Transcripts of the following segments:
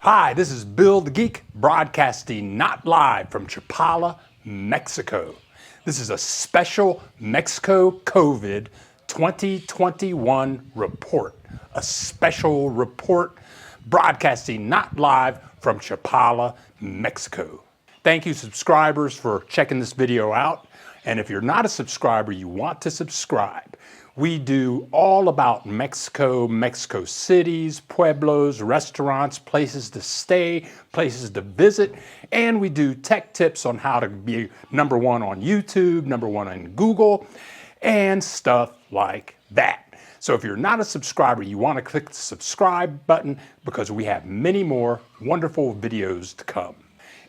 Hi, this is Bill the Geek, broadcasting not live from Chapala, Mexico. This is a special Mexico COVID 2021 report. A special report broadcasting not live from Chapala, Mexico. Thank you, subscribers, for checking this video out. And if you're not a subscriber, you want to subscribe. We do all about Mexico, Mexico cities, pueblos, restaurants, places to stay, places to visit, and we do tech tips on how to be #1 on YouTube, #1 on Google, and stuff like that. So if you're not a subscriber, you want to click the subscribe button because we have many more wonderful videos to come.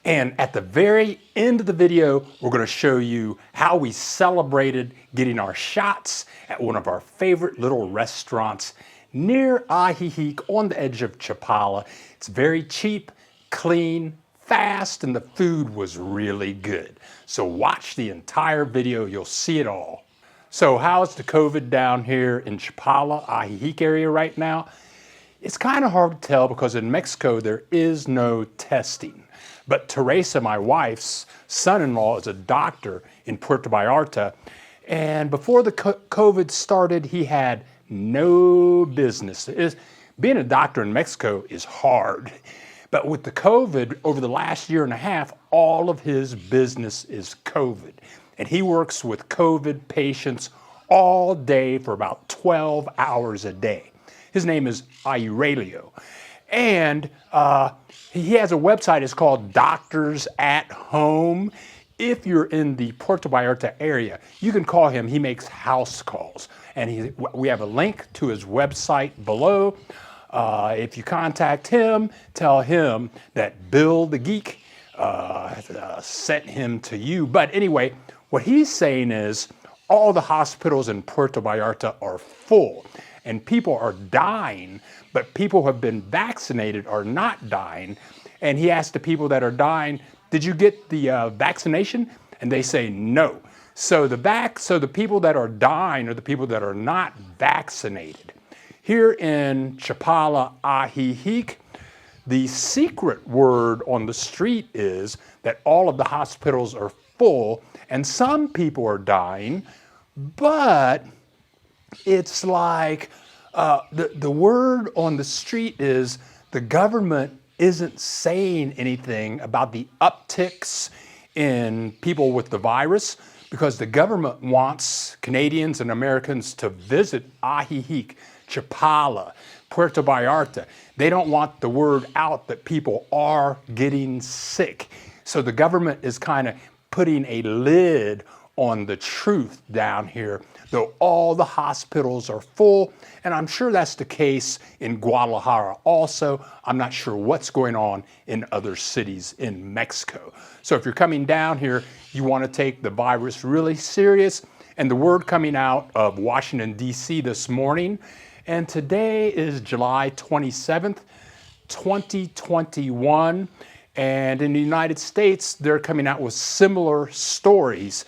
And at the very end of the video, we're going to show you how we celebrated getting our shots at one of our favorite little restaurants near Ajijic on the edge of Chapala. It's very cheap, clean, fast, and the food was really good. So watch the entire video, you'll see it all. So how's the COVID down here in Chapala, Ajijic area right now? It's kind of hard to tell because in Mexico there is no testing. But Teresa, my wife's son-in-law, is a doctor in Puerto Vallarta. And before the COVID started, he had no business. Being a doctor in Mexico is hard. But with the COVID, over the last year and a half, all of his business is COVID. And he works with COVID patients all day for about 12 hours a day. His name is Aurelio. And he has a website, it's called Doctors at Home. If you're in the Puerto Vallarta area, you can call him. He makes house calls. And we have a link to his website below. If you contact him, tell him that Bill the Geek sent him to you. But anyway, what he's saying is all the hospitals in Puerto Vallarta are full. And people are dying, but people who have been vaccinated are not dying. And he asked the people that are dying, did you get the vaccination? And they say no. So the people that are dying are the people that are not vaccinated. Here in Chapala, Ajijic, the secret word on the street is that all of the hospitals are full and some people are dying, but it's like the word on the street is the government isn't saying anything about the upticks in people with the virus because the government wants Canadians and Americans to visit Ajijic, Chapala, Puerto Vallarta. They don't want the word out that people are getting sick. So the government is kind of putting a lid on the truth down here, though all the hospitals are full, and I'm sure that's the case in Guadalajara also. I'm not sure what's going on in other cities in Mexico. So if you're coming down here, you want to take the virus really serious, and the word coming out of Washington, D.C. this morning, and today is July 27th, 2021, and in the United States, they're coming out with similar stories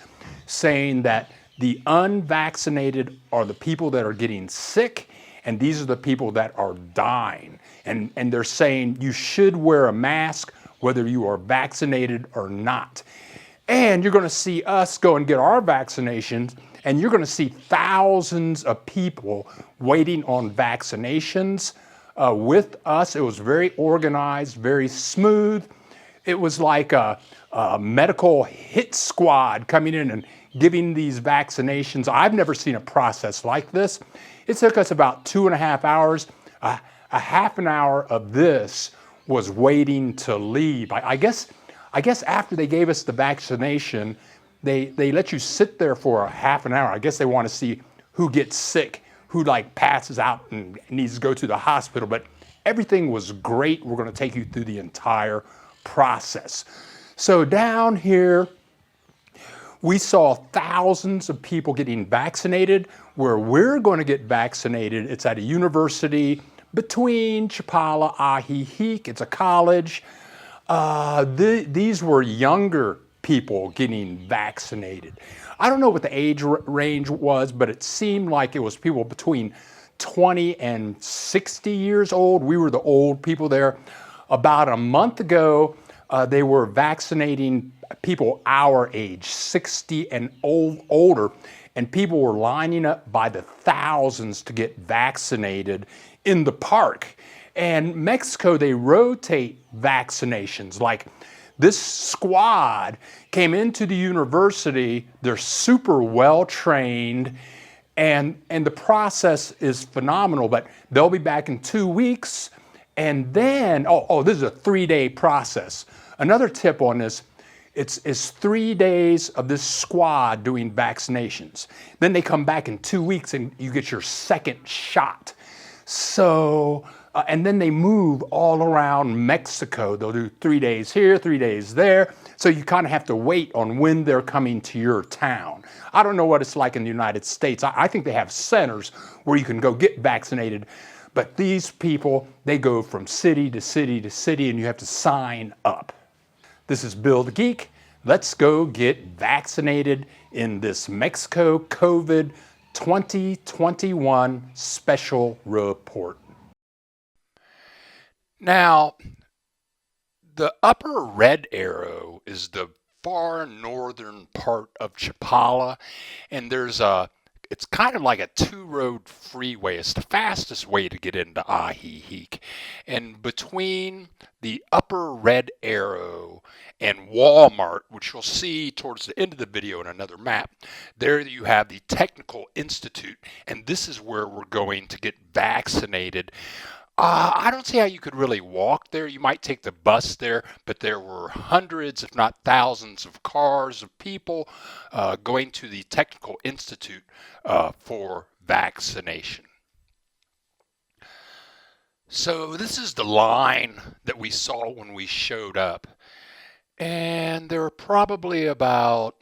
saying that the unvaccinated are the people that are getting sick, and these are the people that are dying. And they're saying you should wear a mask whether you are vaccinated or not. And you're going to see us go and get our vaccinations, and you're going to see thousands of people waiting on vaccinations with us. It was very organized, very smooth. It was like a medical hit squad coming in and giving these vaccinations. I've never seen a process like this. It took us about 2.5 hours. A half an hour of this was waiting to leave. I guess after they gave us the vaccination, they let you sit there for a half an hour. I guess they want to see who gets sick, who like passes out and needs to go to the hospital. But everything was great. We're going to take you through the entire process. So down here, we saw thousands of people getting vaccinated. Where we're going to get vaccinated, it's at a university between Chapala, Ajijic. It's a college. These were younger people getting vaccinated. I don't know what the age range was, but it seemed like it was people between 20 and 60 years old. We were the old people there. About a month ago, they were vaccinating people our age, 60 and older, and people were lining up by the thousands to get vaccinated in the park. And Mexico, they rotate vaccinations. Like this squad came into the university, they're super well trained, and the process is phenomenal, but they'll be back in 2 weeks. And then, this is a 3-day process. Another tip on this, it's 3 days of this squad doing vaccinations. Then they come back in 2 weeks and you get your second shot. So, and then they move all around Mexico. They'll do 3 days here, 3 days there. So you kind of have to wait on when they're coming to your town. I don't know what it's like in the United States. I think they have centers where you can go get vaccinated. But these people, they go from city to city to city, and you have to sign up. This is Bill the Geek. Let's go get vaccinated in this Mexico COVID 2021 special report. Now, the upper red arrow is the far northern part of Chapala, and it's kind of like a 2-road freeway. It's the fastest way to get into Ajijic. And between the upper red arrow and Walmart, which you'll see towards the end of the video in another map, there you have the Technical Institute, and this is where we're going to get vaccinated. I don't see how you could really walk there. You might take the bus there, but there were hundreds, if not thousands, of cars of people going to the Technical Institute for vaccination. So this is the line that we saw when we showed up. And there are probably about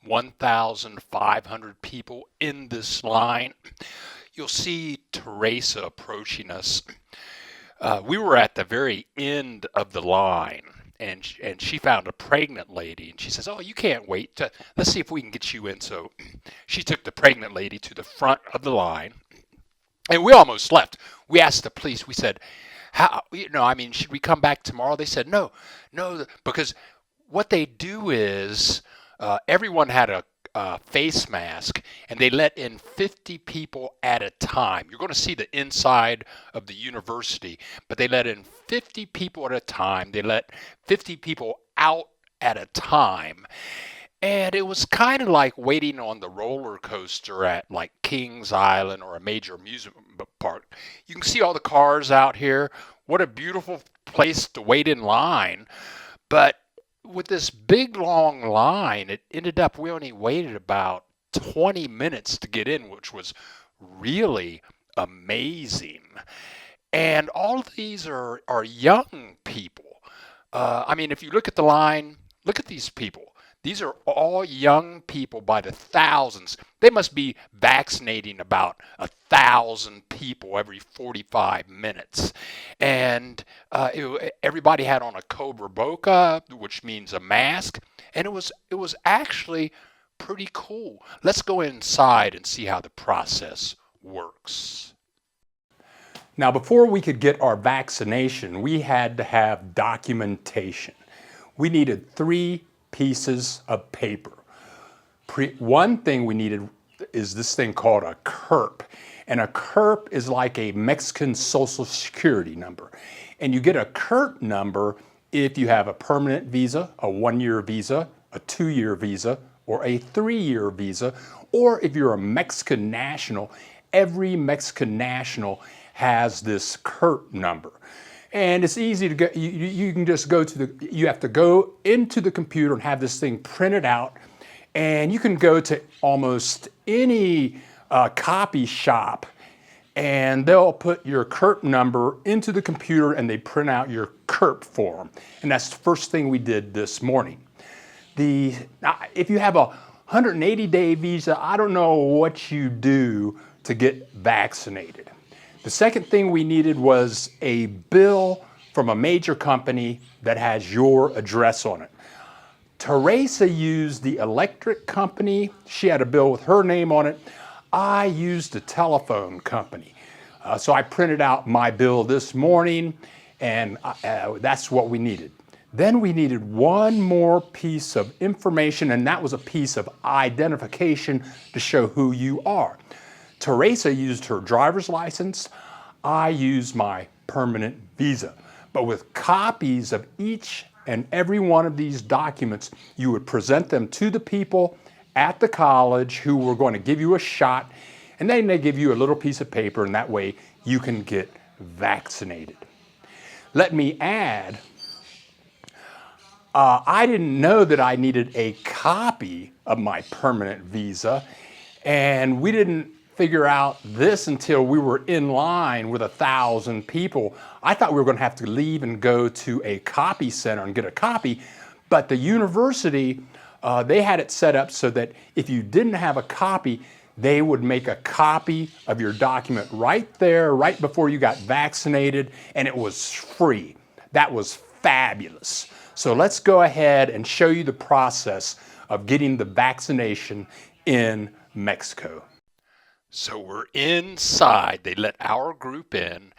1,500 people in this line. You'll see Teresa approaching us. We were at the very end of the line, and she found a pregnant lady, and she says, "Oh, you can't wait. Let's see if we can get you in." So she took the pregnant lady to the front of the line, and we almost left. We asked the police. We said, should we come back tomorrow? They said, no, because what they do is everyone had a face mask, and they let in 50 people at a time. You're going to see the inside of the university, but they let in 50 people at a time. They let 50 people out at a time. And it was kind of like waiting on the roller coaster at like Kings Island or a major amusement park. You can see all the cars out here. What a beautiful place to wait in line. But with this big long line, it ended up we only waited about 20 minutes to get in, which was really amazing. And all of these are young people. If you look at the line, look at these people. These are all young people by the thousands. They must be vaccinating about 1,000 people every 45 minutes. And everybody had on a cobreboca, which means a mask. And it was actually pretty cool. Let's go inside and see how the process works. Now, before we could get our vaccination, we had to have documentation. We needed 3 pieces of paper. One thing we needed is this thing called a CURP. And a CURP is like a Mexican Social Security number. And you get a CURP number if you have a permanent visa, a 1-year visa, a 2-year visa, or a 3-year visa, or if you're a Mexican national. Every Mexican national has this CURP number. And it's easy to get, you can just go to you have to go into the computer and have this thing printed out. And you can go to almost any copy shop, and they'll put your CURP number into the computer and they print out your CURP form. And that's the first thing we did this morning. If you have a 180-day visa, I don't know what you do to get vaccinated. The second thing we needed was a bill from a major company that has your address on it. Teresa used the electric company. She had a bill with her name on it. I used a telephone company. So I printed out my bill this morning, And that's what we needed. Then we needed one more piece of information, and that was a piece of identification to show who you are. Teresa used her driver's license. I used my permanent visa. But with copies of each and every one of these documents, you would present them to the people at the college who were going to give you a shot, and then they give you a little piece of paper, and that way you can get vaccinated. Let me add, I didn't know that I needed a copy of my permanent visa, and we didn't figure out this until we were in line with 1,000 people. I thought we were going to have to leave and go to a copy center and get a copy, but the university, they had it set up so that if you didn't have a copy, they would make a copy of your document right there, right before you got vaccinated, and it was free. That was fabulous. So let's go ahead and show you the process of getting the vaccination in Mexico. So we're inside. They let our group in,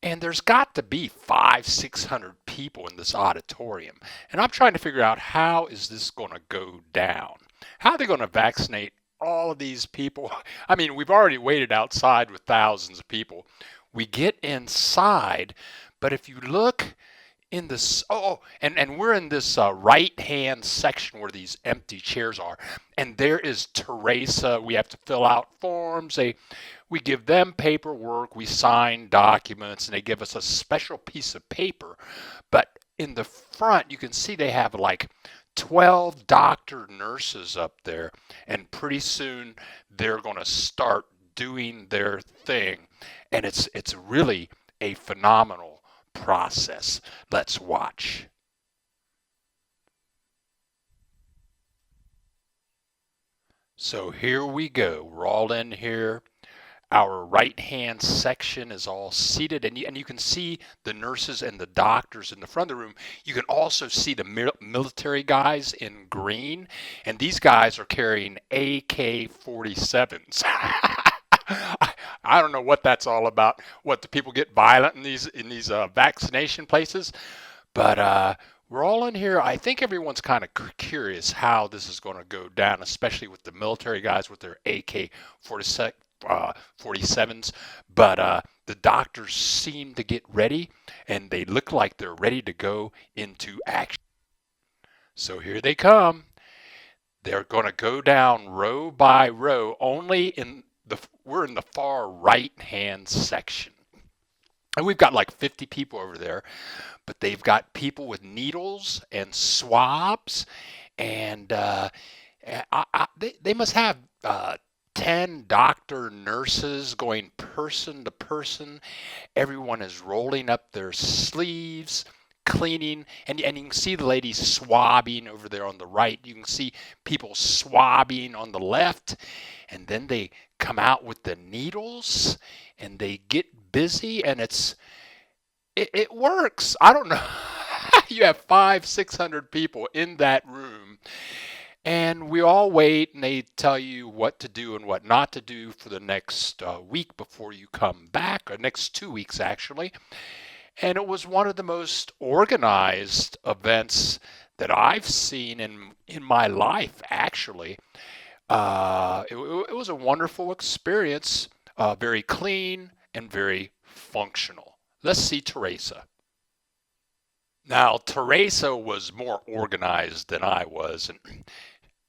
and there's got to be 500-600 people in this auditorium. And I'm trying to figure out, how is this going to go down? How are they going to vaccinate all of these people? I mean, we've already waited outside with thousands of people. We get inside, but if you look in this, and we're in this right-hand section where these empty chairs are, and there is Teresa. We have to fill out forms. We give them paperwork. We sign documents, and they give us a special piece of paper. But in the front, you can see they have like 12 doctor nurses up there, and pretty soon they're going to start doing their thing, and it's really a phenomenal process. Let's watch. So here we go. We're all in here. Our right-hand section is all seated, and you can see the nurses and the doctors in the front of the room. You can also see the military guys in green, and these guys are carrying AK-47s. I don't know what that's all about. What, do people get violent in these vaccination places? But we're all in here. I think everyone's kind of curious how this is going to go down, especially with the military guys with their AK-47s. But the doctors seem to get ready, and they look like they're ready to go into action. So here they come. They're going to go down row by row. We're in the far right-hand section. And we've got like 50 people over there, but they've got people with needles and swabs, and they must have 10 doctor nurses going person to person. Everyone is rolling up their sleeves, cleaning, and you can see the ladies swabbing over there on the right. You can see people swabbing on the left, and then they come out with the needles and they get busy, and it works. I don't know. You have 500-600 people in that room, and we all wait, and they tell you what to do and what not to do for the next week before you come back, or next 2 weeks actually. And it was one of the most organized events that I've seen in my life, actually. It was a wonderful experience, very clean and very functional. Let's see Teresa. Now, Teresa was more organized than I was, and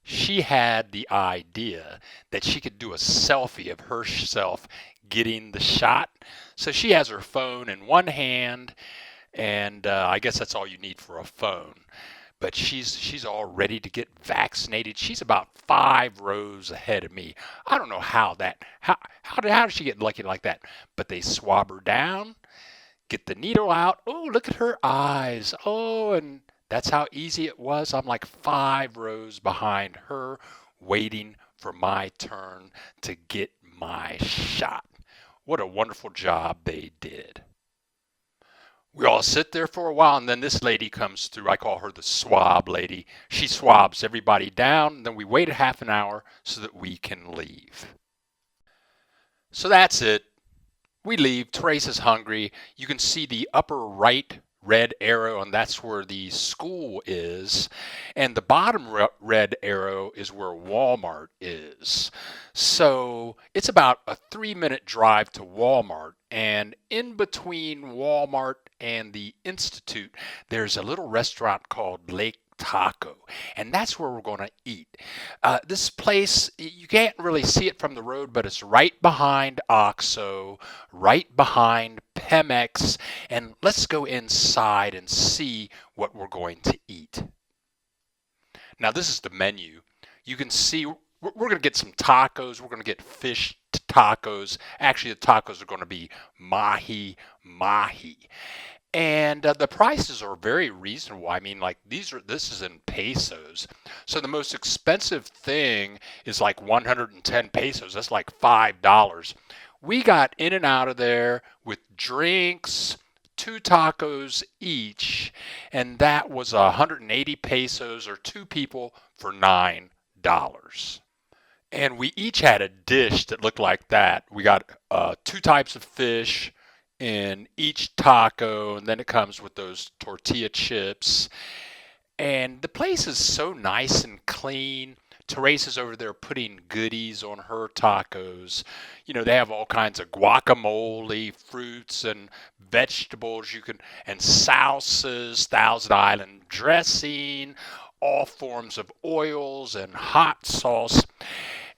she had the idea that she could do a selfie of herself getting the shot. So she has her phone in one hand, and I guess that's all you need for a phone. But she's all ready to get vaccinated. She's about 5 rows ahead of me. I don't know how did she get lucky like that? But they swab her down, get the needle out. Oh, look at her eyes. Oh, and that's how easy it was. I'm like 5 rows behind her, waiting for my turn to get my shot. What a wonderful job they did. We all sit there for a while, and then this lady comes through. I call her the swab lady. She swabs everybody down, and then we wait a half an hour so that we can leave. So that's it. We leave. Teresa's hungry. You can see the upper right red arrow, and that's where the school is. And the bottom red arrow is where Walmart is. So it's about a 3-minute drive to Walmart. And in between Walmart and the Institute, there's a little restaurant called Lake Taco, and that's where we're going to eat. This place, you can't really see it from the road, but it's right behind OXO, right behind Pemex, and let's go inside and see what we're going to eat. Now, this is the menu. You can see we're going to get some tacos. We're going to get fish tacos. Actually, the tacos are going to be mahi. And the prices are very reasonable. I mean, like this is in pesos. So the most expensive thing is like 110 pesos. That's like $5. We got in and out of there with drinks, 2 tacos each, and that was 180 pesos, or 2 people for $9. And we each had a dish that looked like that. We got 2 types of fish in each taco, and then it comes with those tortilla chips. And the place is so nice and clean. Teresa's over there putting goodies on her tacos. You know, they have all kinds of guacamole, fruits and vegetables and salsas, Thousand Island dressing, all forms of oils and hot sauce.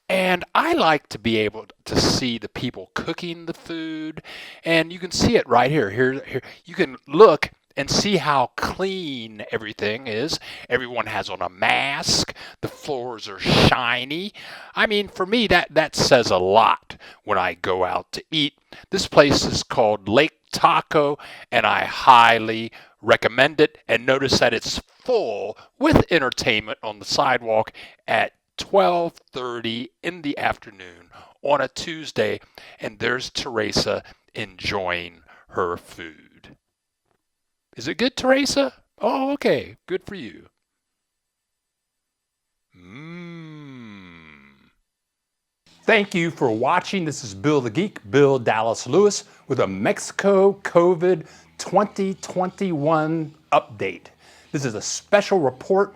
And I like to be able to see the people cooking the food, and you can see it right here. Here, you can look and see how clean everything is. Everyone has on a mask. The floors are shiny. I mean, for me, that says a lot when I go out to eat. This place is called Lake Taco, and I highly recommend it. And notice that it's full with entertainment on the sidewalk at 12:30 in the afternoon on a Tuesday, and there's Teresa enjoying her food. Is it good, Teresa? Oh, okay. Good for you. Thank you for watching. This is Bill the Geek, Bill Dallas Lewis, with a Mexico COVID 2021 update. This is a special report.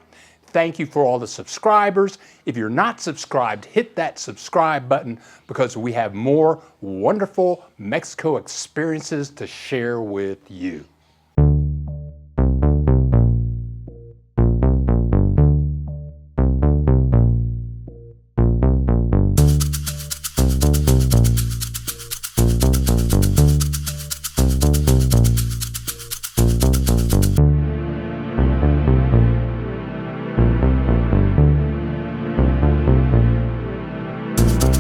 Thank you for all the subscribers. If you're not subscribed, hit that subscribe button, because we have more wonderful Mexico experiences to share with you.